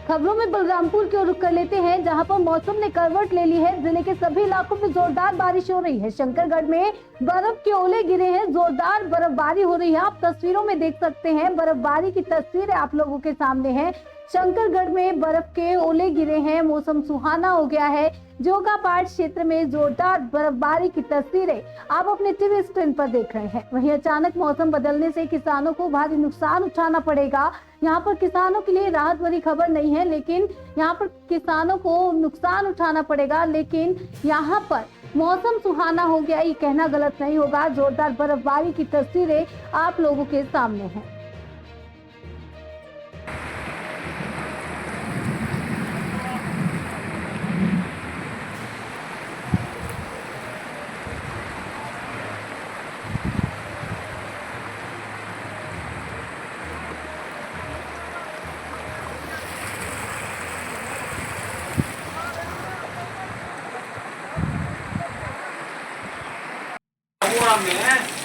खबरों में बलरामपुर की ओर रुख कर लेते हैं, जहां पर मौसम ने करवट ले ली है। जिले के सभी इलाकों में जोरदार बारिश हो रही है। शंकरगढ़ में बर्फ के ओले गिरे हैं, जोरदार बर्फबारी हो रही है। आप तस्वीरों में देख सकते हैं, बर्फबारी की तस्वीरें आप लोगों के सामने है। शंकरगढ़ में बर्फ के ओले गिरे हैं, मौसम सुहाना हो गया है। जोगापाट क्षेत्र में जोरदार बर्फबारी की तस्वीरें आप अपने टीवी स्क्रीन पर देख रहे हैं। वहीं अचानक मौसम बदलने से किसानों को भारी नुकसान उठाना पड़ेगा। यहाँ पर किसानों के लिए राहत भरी खबर नहीं है, लेकिन यहाँ पर किसानों को नुकसान उठाना पड़ेगा। लेकिन यहाँ पर मौसम सुहाना हो गया, ये कहना गलत नहीं होगा। जोरदार बर्फबारी की तस्वीरें आप लोगों के सामने हैं। में